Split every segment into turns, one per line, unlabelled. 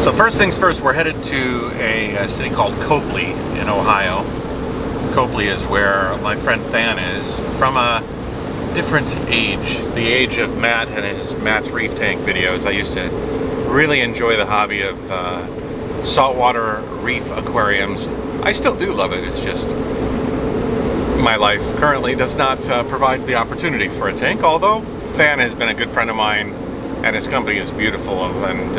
So first things first, we're headed to a city called Copley in Ohio. Copley is where my friend Than is, from a different age, the age of Matt and his Matt's Reef Tank videos. I used to really enjoy the hobby of saltwater reef aquariums. I still do love it, it's just my life currently does not provide the opportunity for a tank, although Than has been a good friend of mine and his company is beautiful, and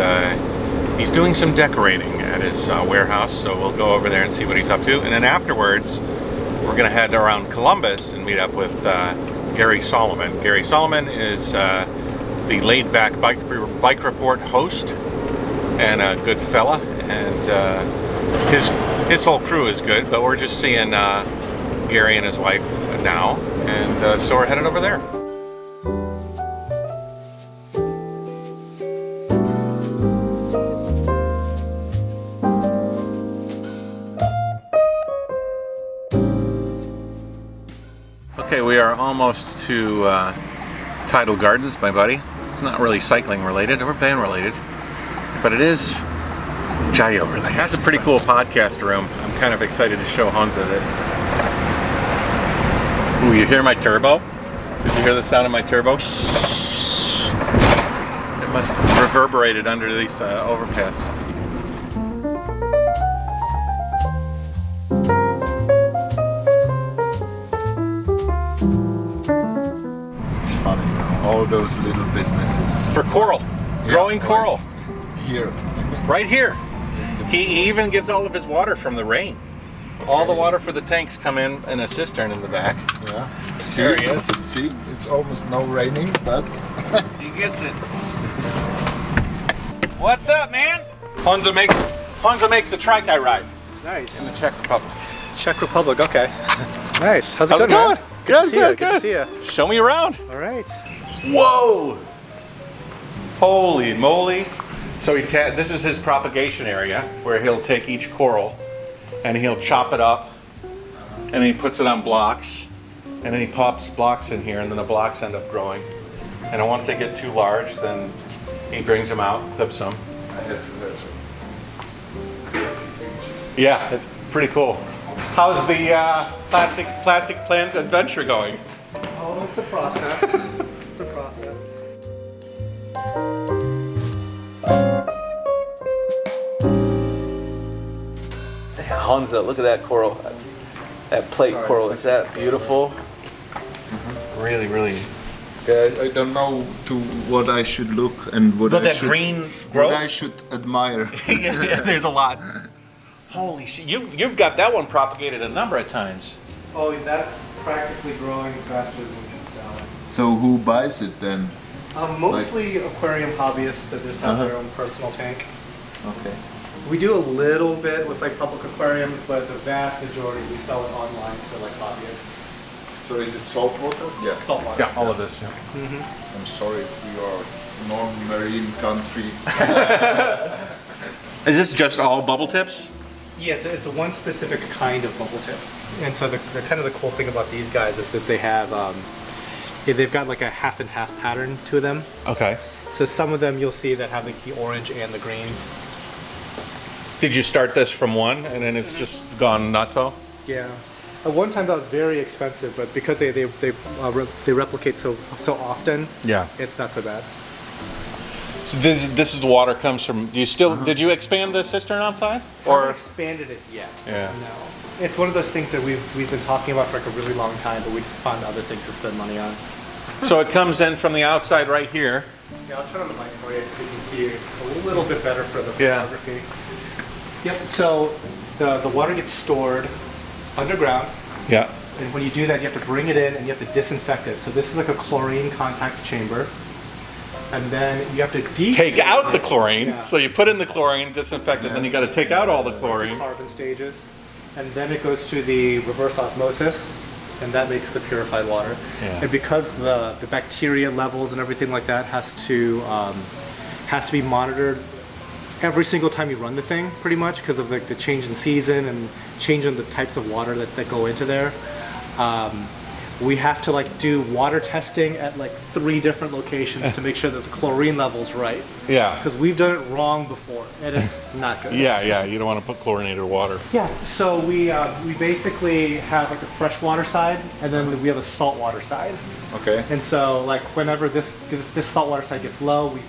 he's doing some decorating at his warehouse, so we'll go over there and see what he's up to. And then afterwards, we're going to head around Columbus and meet up with Gary Solomon. Gary Solomon is the Laid Back Bike Report host and a good fella, and his whole crew is good, but we're just seeing Gary and his wife now, and so we're headed over there. Okay, we are almost to Tidal Gardens, my buddy. It's not really cycling related or van related, but it is Jayoe related. That's a pretty cool podcast room. I'm kind of excited to show Honza that. Ooh, you hear my turbo? Did you hear the sound of my turbo? It must have reverberated under these overpass.
All those little businesses.
For coral.
Yeah,
Growing coral.
Here.
Right here. He even gets all of his water from the rain. Okay. All the water for the tanks come in a cistern in the back.
Yeah. See,
there he is.
See, it's almost no raining, but...
he gets it. What's up, man? Honza makes the trike I ride.
Nice.
In the Czech Republic.
Czech Republic, okay. Nice. How's it
going,
man?
Good,
Good to see you.
Show me around.
All right.
Whoa! Holy moly! So this is his propagation area, where he'll take each coral and he'll chop it up, and then he puts it on blocks, and then he pops blocks in here, and then the blocks end up growing. And then once they get too large, then he brings them out, clips them. Yeah, it's pretty cool. How's the plastic plant adventure going?
Oh, it's a process. It's a process.
Honza, look at that coral. That plate coral. Is that beautiful?
Mm-hmm.
Really, really.
Yeah, I don't know to what I should look and what
green growth?
What I should admire.
Yeah, there's a lot. Holy shit! You've got that one propagated a number of times.
Oh, that's practically growing faster than we can sell.
So who buys it then?
Mostly aquarium hobbyists that just have their own personal tank.
Okay.
We do a little bit with like public aquariums, but the vast majority we sell it online to like hobbyists.
So is it salt water? Yes.
Salt water.
Yeah, all of this. Yeah.
Mm-hmm.
I'm sorry, we are non-marine country.
Is this just all bubble tips?
Yeah, it's a one specific kind of bubble tip. And so the kind of the cool thing about these guys is that they have, they've got like a half and half pattern to them.
Okay.
So some of them you'll see that have like the orange and the green.
Did you start this from one and then it's just gone nutso?
Yeah. At one time that was very expensive, but because they replicate so often,
yeah,
it's not so bad.
So this is the water comes from. Do you still did you expand the cistern outside? Or
I haven't expanded it yet.
Yeah.
No. It's one of those things that we've been talking about for like a really long time, but we just found other things to spend money on.
So it comes in from the outside right here.
Yeah, I'll turn on the mic for you so you can see it a little bit better for the photography. Yep. So the water gets stored underground.
Yeah.
And when you do that, you have to bring it in and you have to disinfect it. So this is like a chlorine contact chamber. And then you have to
take out the chlorine.
Yeah.
So you put in the chlorine, disinfect it, then you got to take out all the chlorine.
The carbon stages. And then it goes to the reverse osmosis, and that makes the purified water.
Yeah.
And because the bacteria levels and everything like that has to be monitored every single time you run the thing, pretty much, because of like the change in season and change in the types of water that go into there. we have to like do water testing at like 3 different locations to make sure that the chlorine level's right.
Yeah.
Because we've done it wrong before, and it's not good.
Yeah, you don't want to put chlorinated water.
Yeah, so we basically have like a freshwater side, and then we have a saltwater side.
Okay.
And so like whenever this saltwater side gets low, we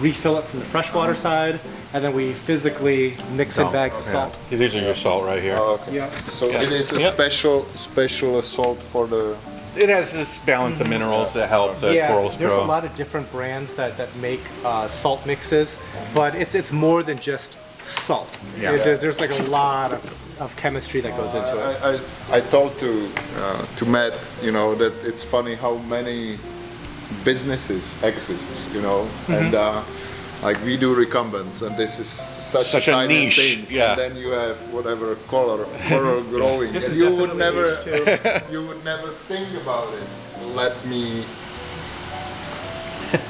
refill it from the freshwater side, and then we physically mix in bags of salt.
Yeah, these are your salt right here.
Oh, okay.
Yeah.
So it is a special salt for the.
It has this balance of minerals that help the corals grow.
There's a lot of different brands that make salt mixes, but it's more than just salt.
Yeah.
There's like a lot of chemistry that goes into it.
I told to Matt, you know, that it's funny how many businesses exist, you know, and like we do recumbents, and this is such a tiny
niche
thing,
yeah.
and then you have whatever coral growing,
This
and
is
you would
definitely
never
niche, too.
you would never think about it. Let me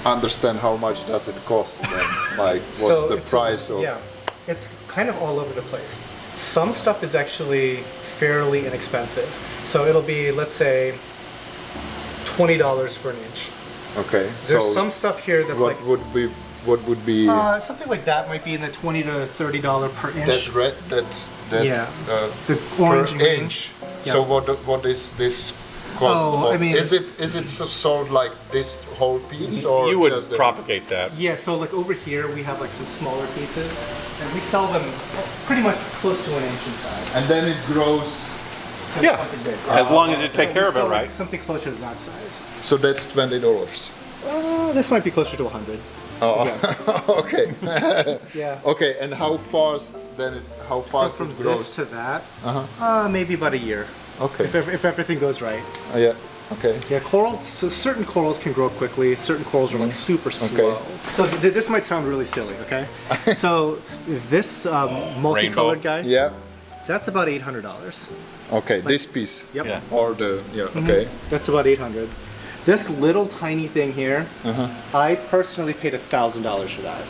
understand how much does it cost, and like what's the price of.
Yeah, it's kind of all over the place. Some stuff is actually fairly inexpensive, so it'll be, let's say, $20 for an inch.
Okay,
There's
so
some stuff here that's
what would be
something like that might be in the $20 to $30 per inch.
that red that
Yeah. The
per
orange and green.
inch.
Yeah.
So what is this cost?
Oh, I mean-
is it sold like this whole piece, or
You would
just
propagate that.
Yeah, so like over here we have like some smaller pieces, and we sell them pretty much close to an inch in size.
and then it grows?
to
Yeah.
something big.
As long as you take care of
We
it
sell, like,
right.
something closer to that size.
So that's $20.
This might be closer to 100.
Oh, okay.
Yeah.
Okay, and how fast
From
it grows?
this to that, maybe about a year.
Okay.
If everything goes right.
Yeah. Okay.
Yeah, coral. So certain corals can grow quickly. Certain corals are like super
Okay.
slow. So this might sound really silly, okay? So this multicolored guy,
Yeah.
that's about $800.
Okay. This piece.
Yep.
Yeah.
Or the Okay.
That's about 800. This little tiny thing here, I personally paid $1,000 for that.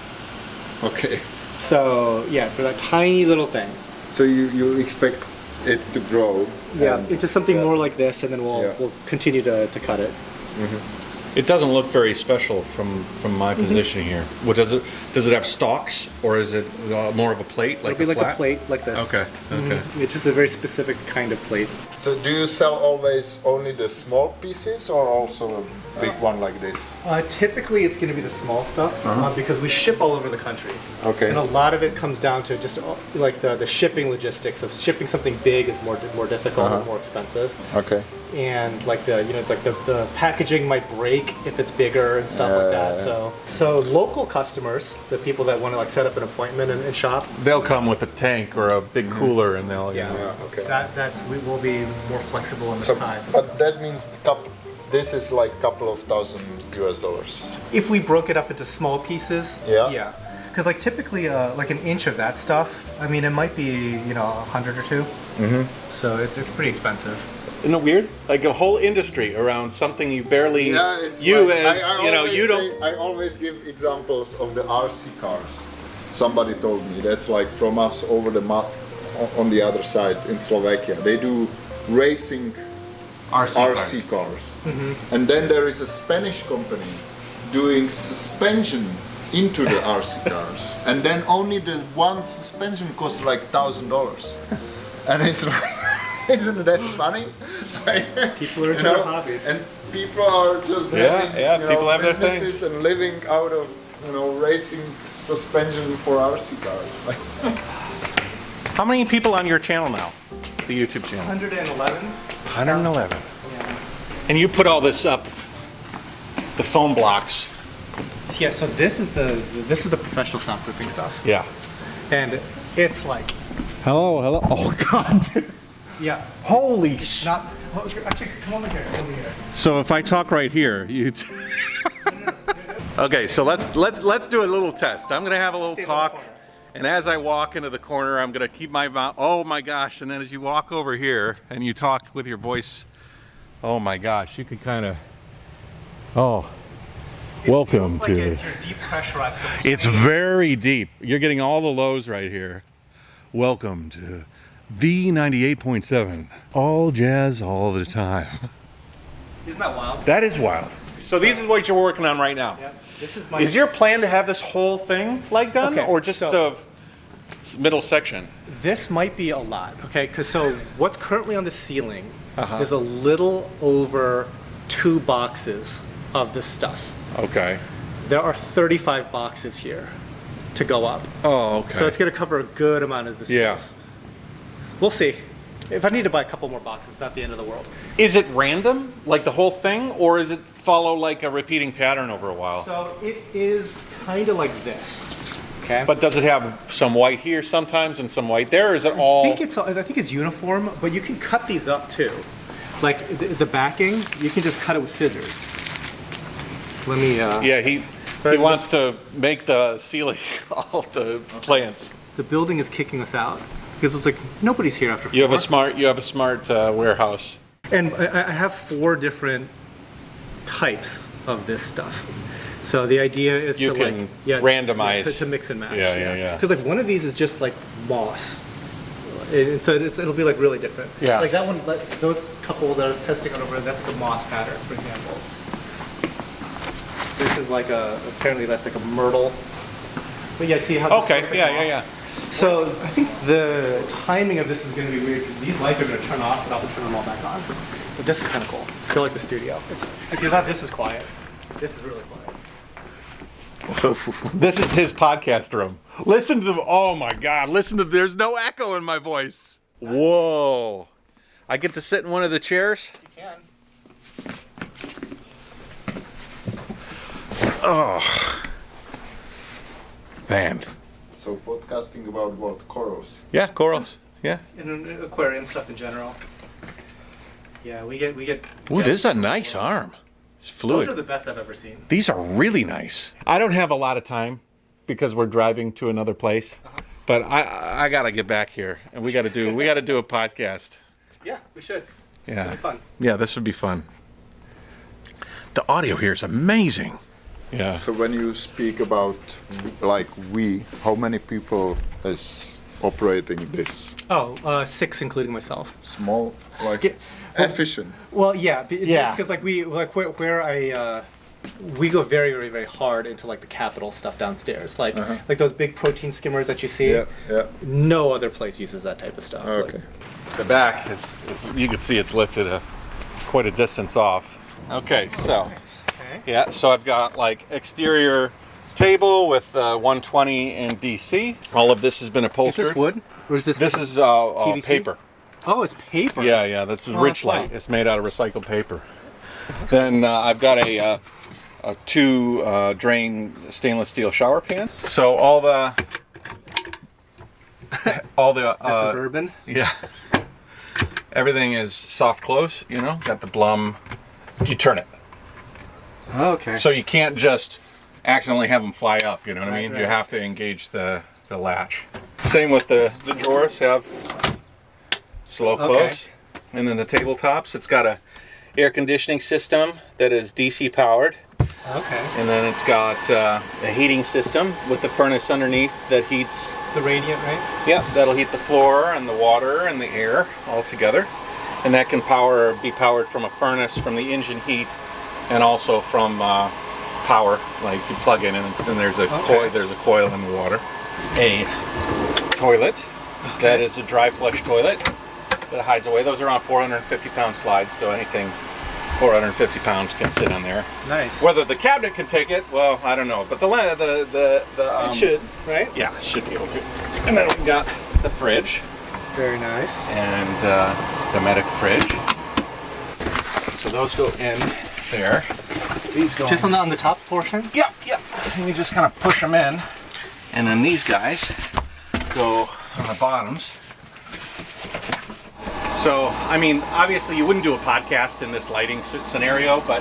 Okay.
So yeah, for that tiny little thing.
So you expect it to grow?
Yeah,
and-
into something
yeah.
more like this, and then we'll continue to cut it.
It doesn't look very special from my position here. What does it have stalks, or is it more of a plate, like
It'll be like
flat?
a plate like this.
Okay. Okay.
It's just a very specific kind of plate.
So do you sell always only the small pieces, or also a big one like this?
Typically, it's going to be the small stuff because we ship all over the country.
Okay.
And a lot of it comes down to just like the shipping logistics of shipping something big is more difficult and more expensive.
Okay.
And like the packaging might break if it's bigger and stuff like that.
Yeah.
So local customers, the people that want to like set up an appointment and shop,
They'll come with a tank or a big cooler, and they'll
Yeah, okay.
we will be more flexible in the
So,
size. And
but
stuff.
that means this is like a couple of $1,000 US.
If we broke it up into small pieces,
Yeah.
yeah. Because like typically, like an inch of that stuff, I mean, it might be 100 or two. So it's pretty expensive.
Isn't it weird? Like a whole industry around something you barely.
Yeah, it's
you
like,
as
I always
you don't.
I always give examples of the RC cars. Somebody told me that's like from us over the map on the other side in Slovakia. They do racing RC cars. And then there is a Spanish company doing suspension into the RC cars. And then only the one suspension costs like $1,000. And it's like, isn't that funny?
People are into
You know,
their hobbies.
And people are just
Yeah,
having,
yeah, people have their
businesses and living out of racing suspension for RC cars.
How many people on your channel now? The YouTube channel.
111.
111.
Yeah.
And you put all this up, the foam blocks.
Yeah. So this is the professional soundproofing stuff,
Yeah.
and it's like
Hello. Oh God.
yeah.
Holy
It's not. Actually, come over here. Come over here.
So if I talk right here, you. Okay, so let's do a little test. I'm gonna have a little
Stay in the
talk,
corner.
and as I walk into the corner, I'm gonna keep my mouth. Oh my gosh! And then as you walk over here and you talk with your voice, oh my gosh, you could kind of. Oh, welcome
Feels like
to.
it's your deep pressurized.
It's very deep. You're getting all the lows right here. Welcome to V98.7. All jazz all the time.
Isn't that wild?
That is wild. So these is what you're working on right now.
Yeah. This is my.
Is your plan to have this whole thing like done,
Okay,
or just the middle section?
This might be a lot, okay? Because so what's currently on the ceiling
Uh-huh.
is a little over 2 boxes of this stuff.
Okay.
There are 35 boxes here to go up.
Oh, okay.
So it's going to cover a good amount of the space.
Yeah.
We'll see. If I need to buy a couple more boxes, it's not the end of the world.
Is it random, like the whole thing, or is it follow like a repeating pattern over a while?
So it is kind of like this, okay?
But does it have some white here sometimes and some white there, or is it all?
I think it's uniform, but you can cut these up too. Like the backing, you can just cut it with scissors. Let me.
Yeah, he wants to make the ceiling all the plants.
The building is kicking us out because it's like nobody's here after 4.
You have a smart warehouse.
And I have 4 different types of this stuff. So the idea is
You
to
can
like
randomize.
to mix and match.
Yeah.
Because like one of these is just like moss, and so it'll be like really different.
Yeah.
Like that one, like those couple that I was testing on over, that's like a moss pattern, for example. This is like apparently that's like a myrtle. But yeah, see how this
Okay.
looks like
Yeah.
moss? So I think the timing of this is going to be weird because these lights are going to turn off, but I'll have to turn them all back on. But this is kind of cool. I feel like the studio. If you thought this was quiet, this is really quiet.
So this is his podcast room. Listen to oh my God! Listen to there's no echo in my voice. Whoa! I get to sit in one of the chairs.
You can.
Oh man.
So podcasting about what? Corals?
Yeah, corals. Yeah.
And aquarium stuff in general. Yeah, we get.
Ooh, this is a nice arm. It's fluid.
Those are the best I've ever seen.
These are really nice. I don't have a lot of time because we're driving to another place, but I gotta get back here and we gotta do a podcast.
Yeah, we should.
Yeah.
It'll be fun.
Yeah, this would be fun. The audio here is amazing. Yeah.
So when you speak about like how many people is operating this?
Oh, 6 including myself.
Small, like efficient.
Well, yeah,
Yeah.
because like where I we go very, very, very hard into like the capital stuff downstairs, like those big protein skimmers that you see.
Yeah.
No other place uses that type of stuff.
Okay.
The back is you can see it's lifted quite a distance off. Okay, so
Okay.
yeah, so I've got like exterior table with 120 in DC. All of this has been
Is
upholstered.
this wood or is this?
This is
PVC?
paper.
Oh, it's paper.
Yeah, this is Rich
wow.
Light. It's made out of recycled paper. Then I've got a 2 drain stainless steel shower pan. So all the
That's a bourbon.
yeah, everything is soft close. You know, got the Blum. You turn it,
Okay.
so you can't just accidentally have them fly up. You know what I mean?
Right.
You have to engage the latch. Same with the drawers have slow close.
Okay.
And then the tabletops, it's got a air conditioning system that is DC powered.
Okay.
And then it's got a heating system with the furnace underneath that heats,
The radiant, right?
yeah, that'll heat the floor and the water and the air all together. And that can be powered from a furnace, from the engine heat, and also from power, like you plug in and then there's a coil in the water. A toilet that is a dry flush toilet that hides away. Those are on 450-pound slides, so anything 450 pounds can sit on there.
Nice.
Whether the cabinet can take it, well, I don't know. But
It should, right?
yeah, it should be able to. And then we've got the fridge
Very nice.
and it's a medic fridge. So those go in there. These go
Just on the top portion?
Yep. And you just kind of push them in, and then these guys go on the bottoms. So, I mean, obviously you wouldn't do a podcast in this lighting scenario, but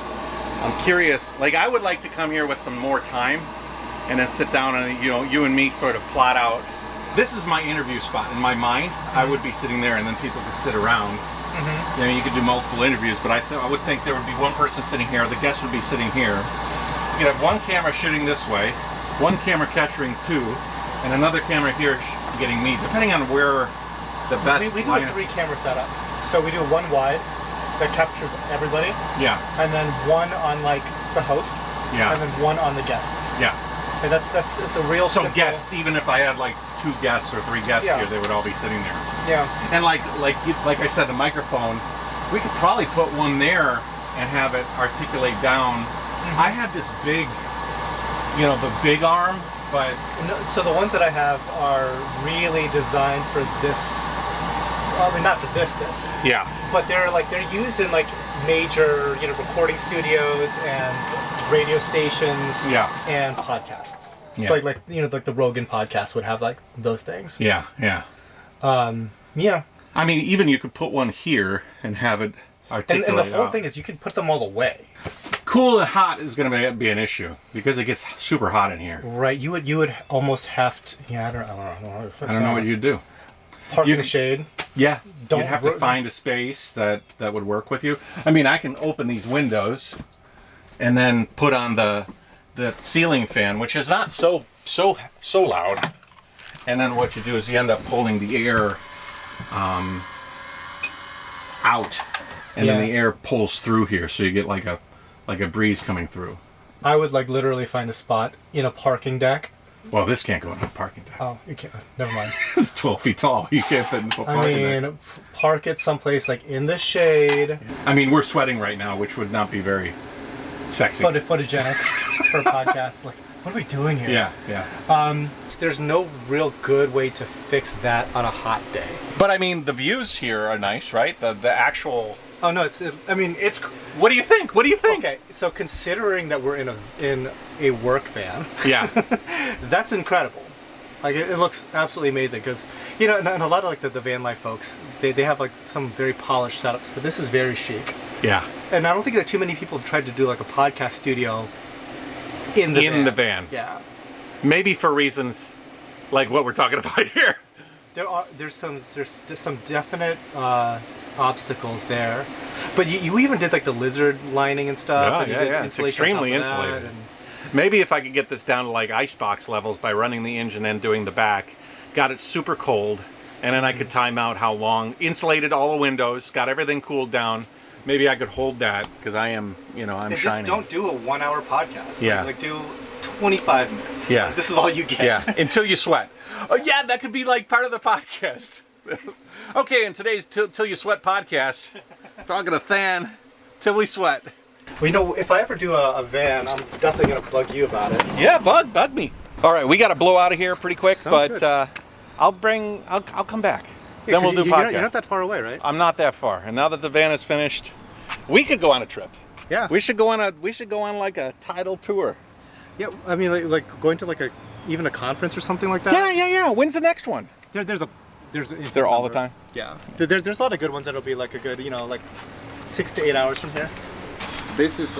I'm curious, like I would like to come here with some more time and then sit down and, you know, you and me sort of plot out. This is my interview spot in my mind. I would be sitting there and then people could sit around. You know, you could do multiple interviews, but I would think there would be one person sitting here, the guest would be sitting here. You could have one camera shooting this way, one camera capturing 2, and another camera here getting me, depending on where the best
We do a 3-camera setup. So we do one wide, that captures everybody,
Yeah.
and then one on like the host,
Yeah.
and then one on the guests.
Yeah.
And it's a real
So
simple,
guests, even if I had like 2 guests or 3 guests
Yeah.
here, they would all be sitting there.
Yeah.
And like I said, the microphone, we could probably put one there and have it articulate down. I had this big, the big arm, but
So the ones that I have are really designed for this. I mean, not for this,
yeah,
but they're used in like major, recording studios and radio stations.
Yeah.
And podcasts.
Yeah.
So like like the Rogan podcast would have like those things.
yeah.
Yeah.
I mean, even you could put one here and have it articulate.
And the whole
out.
thing is you can put them all away.
Cool and hot is going to be an issue because it gets super hot in here.
Right. You would almost have to. Yeah. I don't know.
I don't know what you'd do.
Park
You
in the
could-
shade.
Yeah,
Don't
you'd have to find a space that would work with you. I mean, I can open these windows and then put on the ceiling fan, which is not so loud. And then what you do is you end up pulling the air out, and then
Yeah.
the air pulls through here, so you get like a breeze coming through.
I would like literally find a spot in a parking deck.
Well, this can't go in the parking deck.
Oh, you can't. Never mind.
It's 12 feet tall. You can't fit in the
I
parking deck.
mean, park it someplace like in the shade.
I mean, we're sweating right now, which would not be very sexy.
Photogenic for a podcast. Like, what are we doing here?
Yeah.
There's no real good way to fix that on a hot day.
But I mean, the views here are nice, right? The actual.
Oh no, it's.
What do you think? What do you think?
Okay, so considering that we're in a work van,
Yeah.
that's incredible. Like it looks absolutely amazing because and a lot of like the van life folks, they have like some very polished setups, but this is very chic.
Yeah.
And I don't think that too many people have tried to do like a podcast studio in the van. Yeah.
Maybe for reasons like what we're talking about here.
There's some definite obstacles there, but you even did like the lizard lining and stuff.
Yeah. It's extremely insulated. Maybe if I could get this down to like icebox levels by running the engine and doing the back, got it super cold, and then I could time out how long, insulated all the windows, got everything cooled down. Maybe I could hold that because I am, I'm
and
shining.
just don't do a 1 hour podcast.
Yeah.
Like do 25 minutes.
Yeah.
Like, this is all you get.
Yeah, until you sweat. Oh yeah, that could be like part of the podcast. Okay, in today's Till You Sweat podcast, talking to Than till we sweat.
Well, if I ever do a van, I'm definitely gonna bug you about it.
Yeah, bug me. All right, we got to blow out of here pretty quick,
Sounds
but I'll come back.
Yeah,
then we'll do podcast.
You're not that far away, right?
I'm not that far, and now that the van is finished, we could go on a trip.
Yeah.
We should go on like a Tidal tour.
Yeah. I mean, like going to like even a conference or something like that.
Yeah. When's the next one?
There's
They're all the time.
Yeah. There's a lot of good ones that'll be like a good, like 6 to 8 hours from here.
This is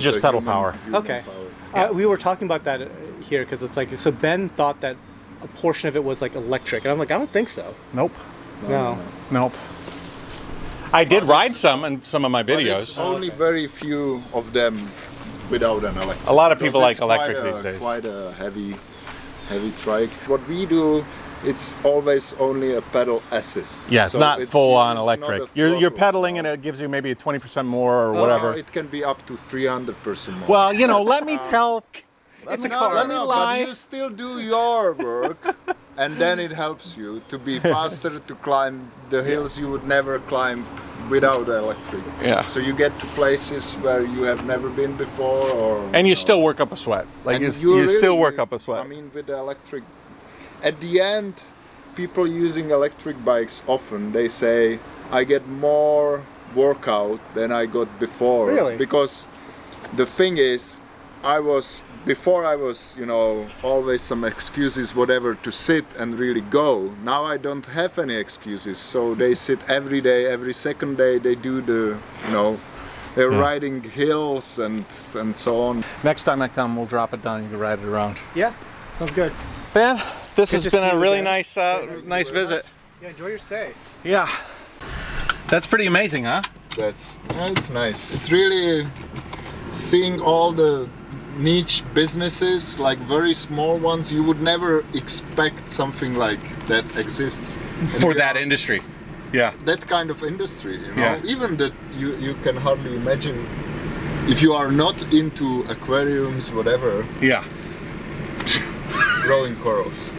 just
a
pedal
human-
power.
human
Okay.
power.
We were talking about that here because it's like, so Ben thought that a portion of it was like electric, and I'm like, I don't think so.
Nope.
No.
I did ride some in some of my
But
videos.
it's only very few of them without an electric.
A lot of people
Because
like
it's
electric these days.
Quite a heavy trike. What we do, it's always only a pedal assist.
Yeah, it's
So
not full on
it's not
electric.
a
You're
throttle.
pedaling and it gives you maybe 20% more or whatever.
It can be up to 300% more.
Well, let me tell.
It's
a car. Let me lie.
But you still do your work, and then it helps you to be faster to climb the hills you would never climb without electric.
Yeah.
So you get to places where you have never been before, or
And you still work up a sweat. Like
and
you still work up a sweat.
I mean, with the electric, at the end, people using electric bikes often they say, "I get more workout than I got before."
Really?
Because the thing is, before I was, always some excuses, whatever, to sit and really go. Now I don't have any excuses, so they sit every day, every second day. They do they're riding hills and so on.
Next time I come, we'll drop it down. You can ride it around.
Yeah. Sounds good.
Ben, this
Good
has
to
been
see
a
you
really
again.
nice visit.
Yeah. Enjoy your stay.
Yeah. That's pretty amazing, huh?
It's nice. It's really seeing all the niche businesses, like very small ones. You would never expect something like that exists. And
For
we
that
are-
industry. Yeah.
that kind of industry, you know.
Yeah.
Even that you can hardly imagine if you are not into aquariums, whatever,
Yeah.
growing corals.